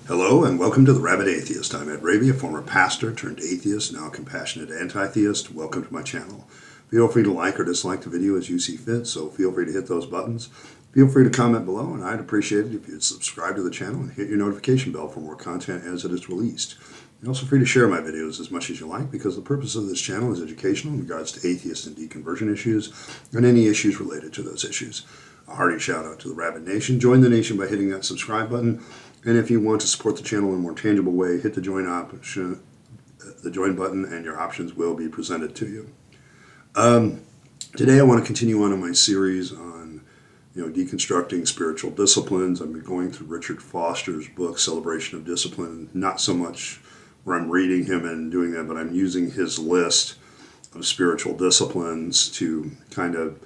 Hello and welcome to the Rabyd Atheist. I'm Rabyd, a former pastor turned atheist, now a compassionate anti-theist. Welcome to my channel. Feel free to like or dislike the video as you see fit, so feel free to hit those buttons. Feel free to comment below, and I'd appreciate it if you'd subscribe to the channel and hit your notification bell for more content as it is released. You're also free to share my videos as much as you like, because the purpose of this channel is educational in regards to atheist and deconversion issues and any issues related to those issues. A hearty shout out to the Rabyd Nation. Join the nation by hitting that subscribe button. And if you want to support the channel in a more tangible way, hit the join button, and your options will be presented to you. Today I want to continue on in my series on deconstructing spiritual disciplines. I've been going through Richard Foster's book, Celebration of Discipline. Not so much where I'm reading him and doing that, but I'm using his list of spiritual disciplines to kind of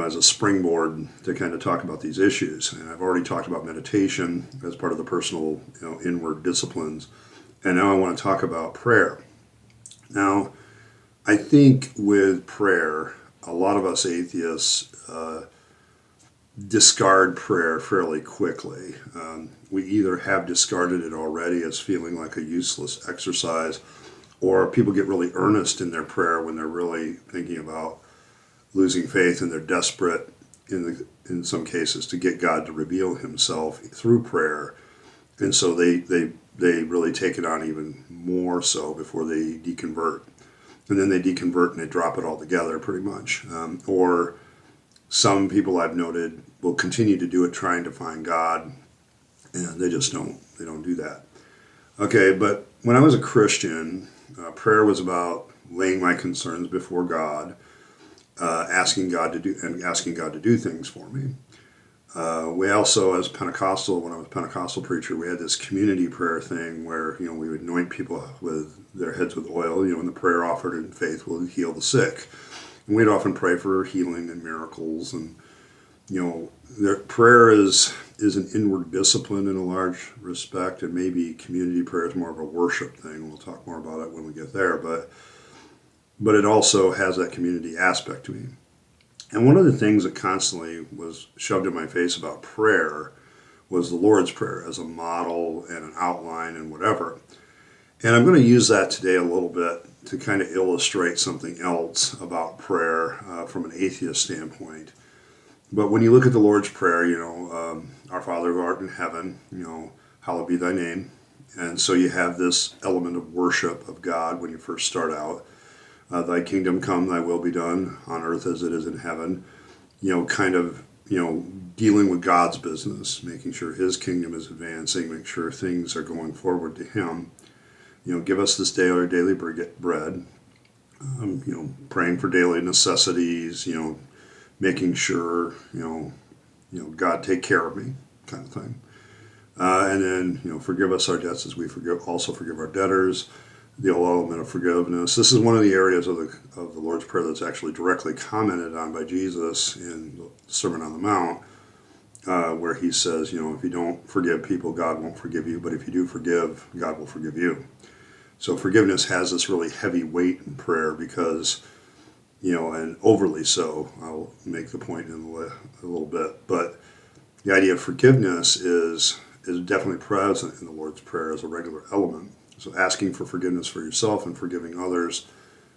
as a springboard to kind of talk about these issues. And I've already talked about meditation as part of the personal, inward disciplines. And now I want to talk about prayer. Now, I think with prayer, a lot of us atheists discard prayer fairly quickly. We either have discarded it already as feeling like a useless exercise, or people get really earnest in their prayer when they're really thinking about losing faith, and they're desperate in some cases to get God to reveal himself through prayer. And so they really take it on even more so before they deconvert. And then they deconvert and they drop it altogether pretty much. Or some people I've noted will continue to do it trying to find God, and they don't do that. Okay, but when I was a Christian, prayer was about laying my concerns before God, asking God to do things for me. We also, as Pentecostal, when I was a Pentecostal preacher, we had this community prayer thing where we would anoint people with their heads with oil. And the prayer offered in faith will heal the sick. And we'd often pray for healing and miracles. And prayer is an inward discipline in a large respect, and maybe community prayer is more of a worship thing. We'll talk more about it when we get there, but it also has that community aspect to me. And one of the things that constantly was shoved in my face about prayer was the Lord's Prayer as a model and an outline and whatever. And I'm going to use that today a little bit to kind of illustrate something else about prayer from an atheist standpoint. But when you look at the Lord's Prayer, Our Father who art in heaven, hallowed be thy name. And so you have this element of worship of God when you first start out. Thy kingdom come, thy will be done on earth as it is in heaven. Dealing with God's business, making sure his kingdom is advancing, make sure things are going forward to him. Give us this day our daily bread. Praying for daily necessities, making sure, God take care of me, kind of thing. And then, forgive us our debts as we also forgive our debtors. The whole element of forgiveness. This is one of the areas of the Lord's Prayer that's actually directly commented on by Jesus in the Sermon on the Mount, where he says, if you don't forgive people, God won't forgive you, but if you do forgive, God will forgive you. So forgiveness has this really heavy weight in prayer because, and overly so. I'll make the point in a little bit, but the idea of forgiveness is definitely present in the Lord's Prayer as a regular element. So asking for forgiveness for yourself and forgiving others,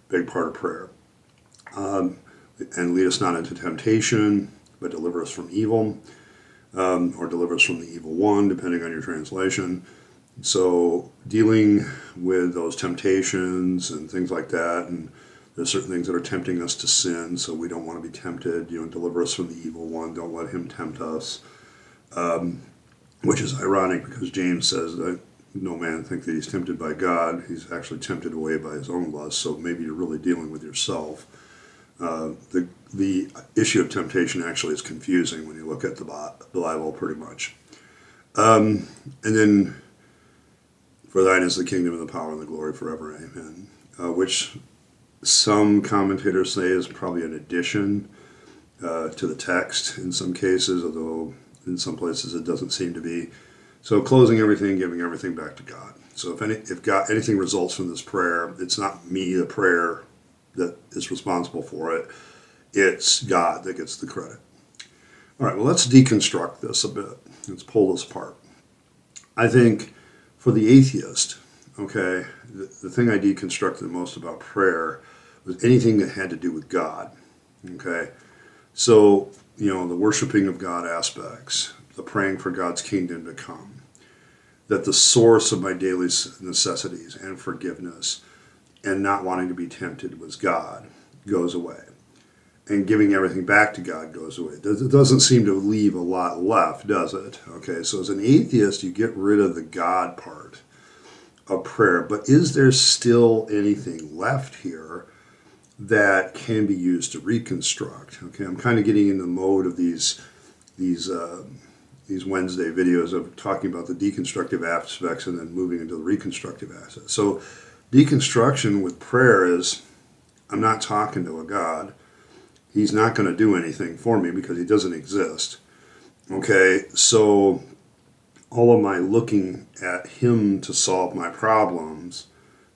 big part of prayer. And lead us not into temptation, but deliver us from evil, or deliver us from the evil one, depending on your translation. So dealing with those temptations and things like that, and there's certain things that are tempting us to sin, so we don't want to be tempted. Deliver us from the evil one. Don't let him tempt us. Which is ironic because James says that no man think that he's tempted by God. He's actually tempted away by his own lust. So maybe you're really dealing with yourself. The issue of temptation actually is confusing when you look at the Bible, pretty much. And then, for thine is the kingdom and the power and the glory forever, amen. Which some commentators say is probably an addition to the text in some cases, although in some places it doesn't seem to be. So closing everything, giving everything back to God. So if anything results from this prayer, it's not me, the prayer, that is responsible for it. It's God that gets the credit. All right, well, let's deconstruct this a bit. Let's pull this apart. I think For the atheist, okay, the thing I deconstructed the most about prayer was anything that had to do with God, okay? So, the worshiping of God aspects, the praying for God's kingdom to come, that the source of my daily necessities and forgiveness and not wanting to be tempted was God, goes away. And giving everything back to God goes away. It doesn't seem to leave a lot left, does it? Okay, so as an atheist, you get rid of the God part of prayer. But is there still anything left here that can be used to reconstruct? Okay, I'm kind of getting in the mode of these Wednesday videos of talking about the deconstructive aspects and then moving into the reconstructive aspects. So deconstruction with prayer is, I'm not talking to a God. He's not going to do anything for me because he doesn't exist. Okay, so all of my looking at him to solve my problems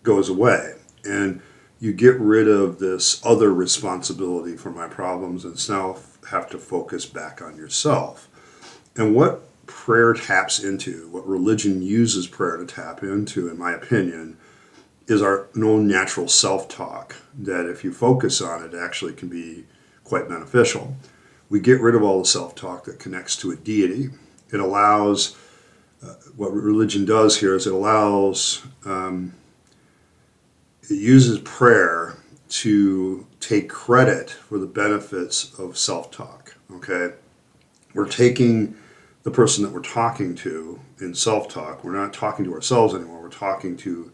goes away. And you get rid of this other responsibility for my problems and now have to focus back on yourself. And what prayer taps into, what religion uses prayer to tap into, in my opinion, is our own natural self-talk, that if you focus on it, actually can be quite beneficial. We get rid of all the self-talk that connects to a deity. It allows, what religion does here is it uses prayer to take credit for the benefits of self-talk, okay? We're taking the person that we're talking to in self-talk, we're not talking to ourselves anymore, we're talking to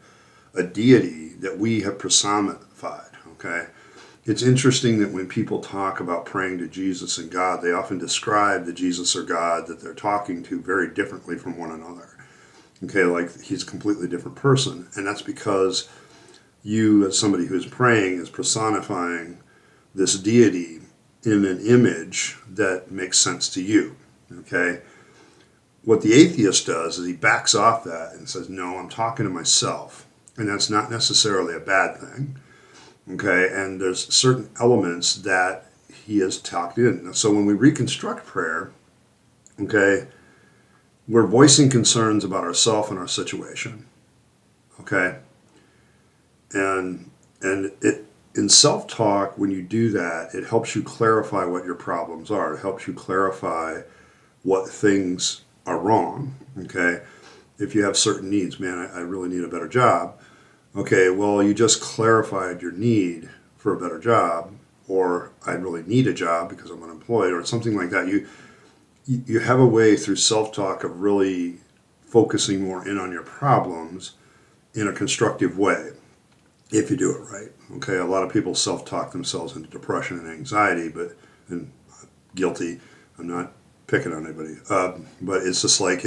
a deity that we have personified, okay? It's interesting that when people talk about praying to Jesus and God, they often describe the Jesus or God that they're talking to very differently from one another. Okay, like he's a completely different person. And that's because you, as somebody who's praying, is personifying this deity in an image that makes sense to you. Okay? What the atheist does is he backs off that and says, no, I'm talking to myself. And that's not necessarily a bad thing. Okay, and there's certain elements that he has talked in. So when we reconstruct prayer, okay, we're voicing concerns about ourselves and our situation. Okay, and it in self-talk, when you do that, it helps you clarify what your problems are. It helps you clarify what things are wrong. Okay, if you have certain needs, man, I really need a better job. Okay, well, you just clarified your need for a better job, or I really need a job because I'm unemployed, or something like that. You have a way through self-talk of really focusing more in on your problems in a constructive way, if you do it right. Okay, a lot of people self-talk themselves into depression and anxiety, and guilty. I'm not picking on anybody, but it's just like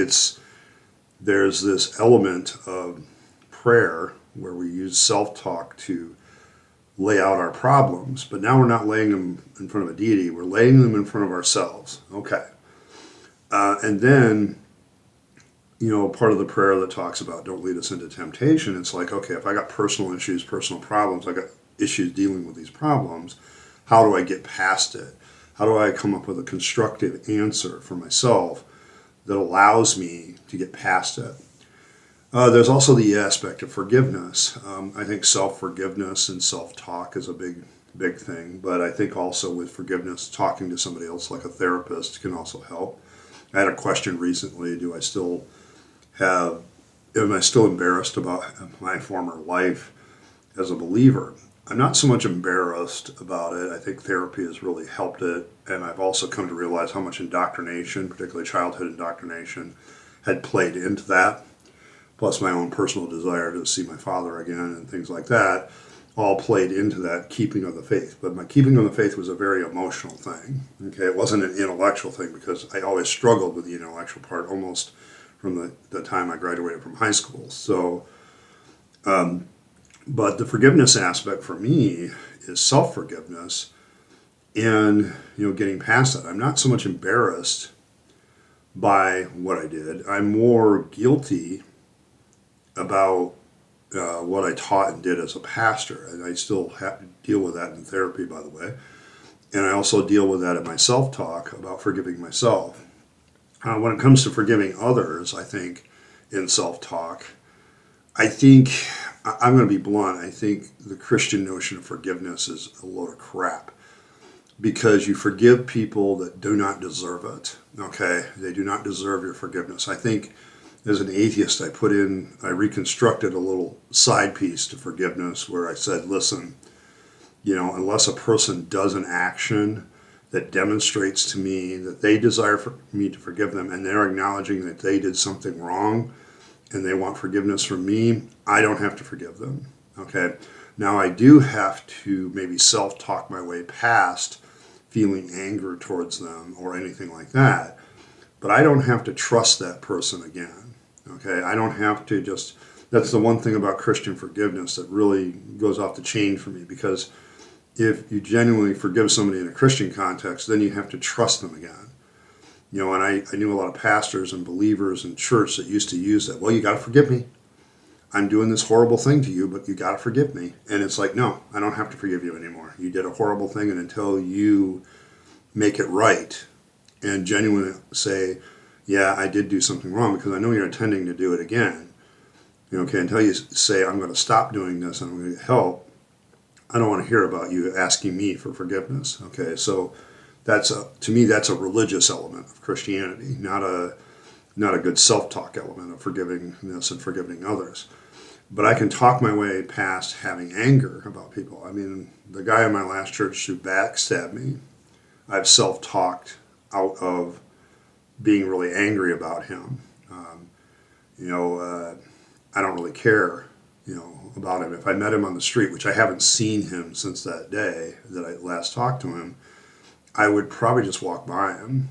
there's this element of prayer where we use self-talk to lay out our problems, but now we're not laying them in front of a deity, we're laying them in front of ourselves. Okay. And then, part of the prayer that talks about don't lead us into temptation, it's like, okay, if I got personal issues, personal problems, I got issues dealing with these problems, how do I get past it? How do I come up with a constructive answer for myself that allows me to get past it? There's also the aspect of forgiveness. I think self-forgiveness and self-talk is a big thing, but I think also with forgiveness, talking to somebody else like a therapist can also help. I had a question recently, am I still embarrassed about my former life as a believer? I'm not so much embarrassed about it. I think therapy has really helped it, and I've also come to realize how much indoctrination, particularly childhood indoctrination, had played into that. Plus my own personal desire to see my father again and things like that, all played into that keeping of the faith. But my keeping of the faith was a very emotional thing. Okay, it wasn't an intellectual thing because I always struggled with the intellectual part almost from the time I graduated from high school. So, but the forgiveness aspect for me is self-forgiveness and, getting past that. I'm not so much embarrassed by what I did. I'm more guilty about what I taught and did as a pastor, and I still have to deal with that in therapy, by the way, and I also deal with that in my self-talk about forgiving myself. When it comes to forgiving others, I think in self-talk, I think, I'm going to be blunt, I think the Christian notion of forgiveness is a load of crap. Because you forgive people that do not deserve it. Okay? They do not deserve your forgiveness. I think as an atheist, I reconstructed a little side piece to forgiveness where I said, listen, unless a person does an action that demonstrates to me that they desire for me to forgive them and they're acknowledging that they did something wrong and they want forgiveness from me, I don't have to forgive them. Okay? Now I do have to maybe self-talk my way past feeling anger towards them or anything like that, but I don't have to trust that person again. Okay? I don't have to just, that's the one thing about Christian forgiveness that really goes off the chain for me, because if you genuinely forgive somebody in a Christian context, then you have to trust them again. And I knew a lot of pastors and believers in church that used to use that. Well, you got to forgive me. I'm doing this horrible thing to you, but you got to forgive me. And it's like, no, I don't have to forgive you anymore. You did a horrible thing, and until you make it right and genuinely say, yeah, I did do something wrong, because I know you're intending to do it again. Okay, until you say, I'm going to stop doing this and I'm going to get help, I don't want to hear about you asking me for forgiveness. Okay, so to me, that's a religious element of Christianity, not a good self-talk element of forgivingness and forgiving others. But I can talk my way past having anger about people. I mean, the guy in my last church who backstabbed me, I've self-talked out of being really angry about him. I don't really care, about him. If I met him on the street, which I haven't seen him since that day that I last talked to him, I would probably just walk by him.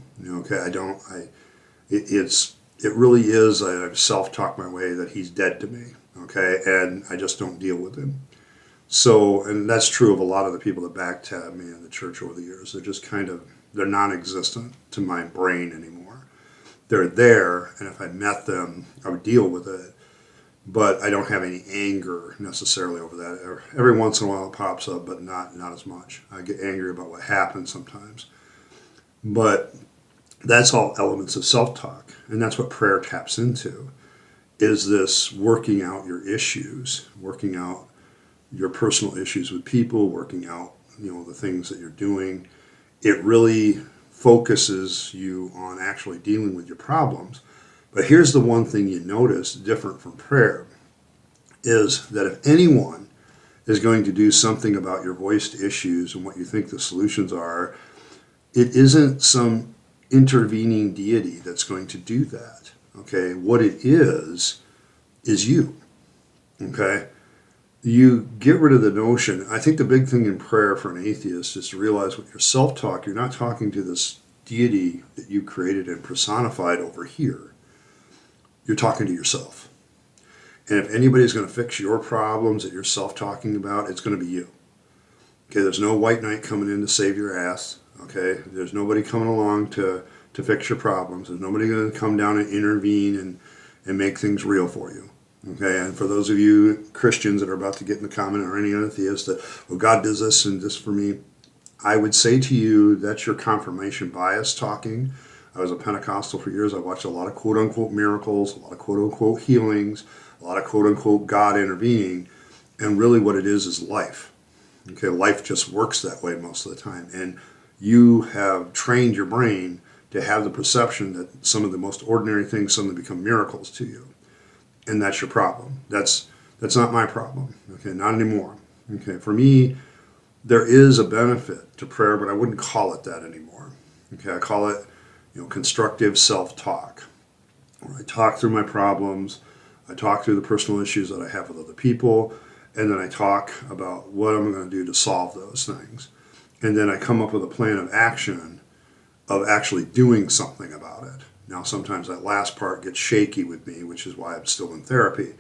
It really is, I've self-talked my way that he's dead to me, okay, and I just don't deal with him. So, and that's true of a lot of the people that backstabbed me in the church over the years. They're non-existent to my brain anymore. They're there, and if I met them, I would deal with it, but I don't have any anger necessarily over that. Every once in a while it pops up, but not as much. I get angry about what happened sometimes. But that's all elements of self-talk, and that's what prayer taps into, is this working out your issues, working out your personal issues with people, working out, the things that you're doing. It really focuses you on actually dealing with your problems. But here's the one thing you notice different from prayer, is that if anyone is going to do something about your voiced issues and what you think the solutions are, it isn't some intervening deity that's going to do that. Okay, what it is you. Okay, you get rid of the notion. I think the big thing in prayer for an atheist is to realize with your self-talk, you're not talking to this deity that you created and personified over here. You're talking to yourself. And if anybody's going to fix your problems that you're self-talking about, it's going to be you. Okay, there's no white knight coming in to save your ass. Okay, there's nobody coming along to fix your problems. There's nobody going to come down and intervene and make things real for you. Okay, and for those of you Christians that are about to get in the comment, or any other theist that, well, God does this and this for me, I would say to you, that's your confirmation bias talking. I was a Pentecostal for years. I watched a lot of quote-unquote miracles, a lot of quote-unquote healings, a lot of quote-unquote God intervening, and really what it is life. Okay, life just works that way most of the time, and you have trained your brain to have the perception that some of the most ordinary things suddenly become miracles to you, and that's your problem. That's not my problem. Okay, not anymore. Okay, for me, there is a benefit to prayer, but I wouldn't call it that anymore. Okay, I call it, constructive self-talk, where I talk through my problems, I talk through the personal issues that I have with other people, and then I talk about what I'm going to do to solve those things. And then I come up with a plan of action of actually doing something about it. Now, sometimes that last part gets shaky with me, which is why I'm still in therapy.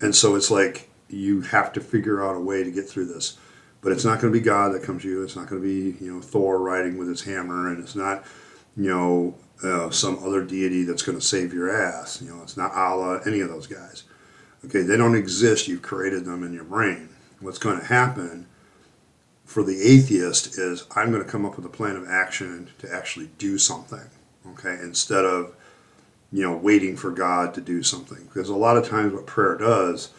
And so it's like you have to figure out a way to get through this. But it's not going to be God that comes to you. It's not going to be, Thor riding with his hammer, and it's not, some other deity that's going to save your ass. It's not Allah, any of those guys. Okay, they don't exist. You've created them in your brain. What's going to happen for the atheist is I'm going to come up with a plan of action to actually do something. Okay, instead of, waiting for God to do something. Because a lot of times what prayer does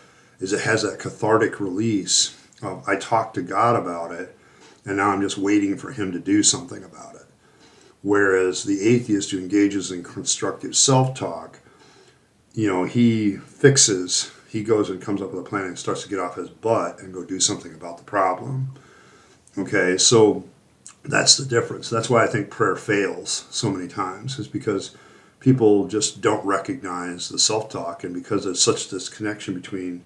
is it has that cathartic release of, I talked to God about it, and now I'm just waiting for him to do something about it. Whereas the atheist who engages in constructive self-talk, he goes and comes up with a plan and starts to get off his butt and go do something about the problem. Okay, so that's the difference. That's why I think prayer fails so many times, is because people just don't recognize the self-talk, and because there's such this connection between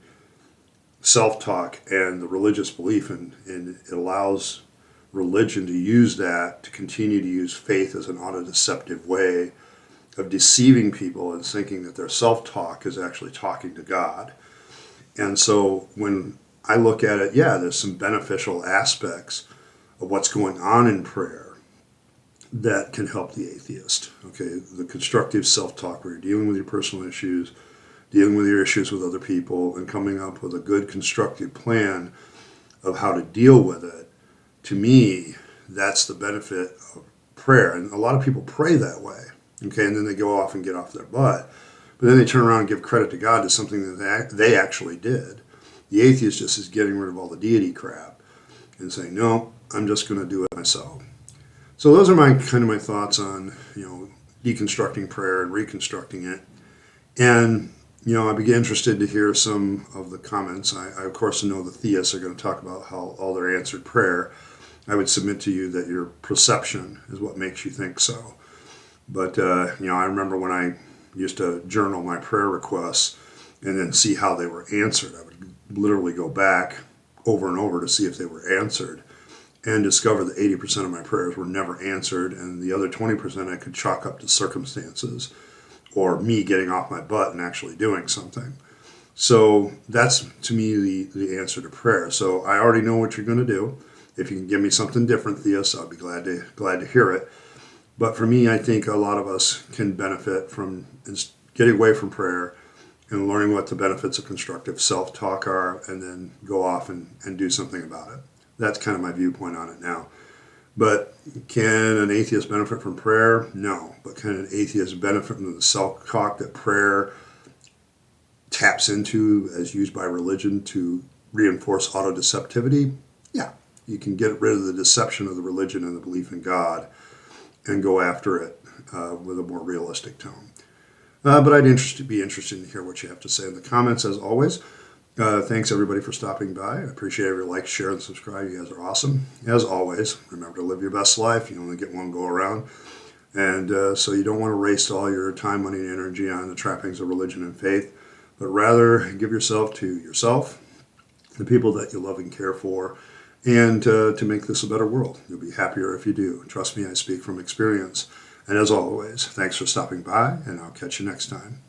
self-talk and the religious belief, and it allows religion to use that to continue to use faith as an auto-deceptive way of deceiving people and thinking that their self-talk is actually talking to God. And so when I look at it, yeah, there's some beneficial aspects of what's going on in prayer that can help the atheist. Okay, the constructive self-talk where you're dealing with your personal issues, dealing with your issues with other people, and coming up with a good constructive plan of how to deal with it. To me, that's the benefit of prayer. And a lot of people pray that way. Okay, and then they go off and get off their butt. But then they turn around and give credit to God to something that they actually did. The atheist just is getting rid of all the deity crap and saying, no, I'm just going to do it myself. So those are my thoughts on, deconstructing prayer and reconstructing it. And, I'd be interested to hear some of the comments. I of course know the theists are going to talk about how all their answered prayer. I would submit to you that your perception is what makes you think so. But, I remember when I used to journal my prayer requests and then see how they were answered. I would literally go back over and over to see if they were answered, and discover that 80% of my prayers were never answered, and the other 20% I could chalk up to circumstances or me getting off my butt and actually doing something. So that's, to me, the answer to prayer. So I already know what you're going to do. If you can give me something different, Theos, I'll be glad to hear it. But for me, I think a lot of us can benefit from getting away from prayer and learning what the benefits of constructive self-talk are, and then go off and do something about it. That's kind of my viewpoint on it now. But can an atheist benefit from prayer? No. But can an atheist benefit from the self-talk that prayer taps into as used by religion to reinforce auto-deceptivity? Yeah. You can get rid of the deception of the religion and the belief in God and go after it with a more realistic tone. But I'd be interested to hear what you have to say in the comments, as always. Thanks, everybody, for stopping by. I appreciate every like, share, and subscribe. You guys are awesome. As always, remember to live your best life. You only get one go around. And so you don't want to waste all your time, money, and energy on the trappings of religion and faith, but rather give yourself to yourself, the people that you love and care for, and to make this a better world. You'll be happier if you do. Trust me, I speak from experience. And as always, thanks for stopping by, and I'll catch you next time.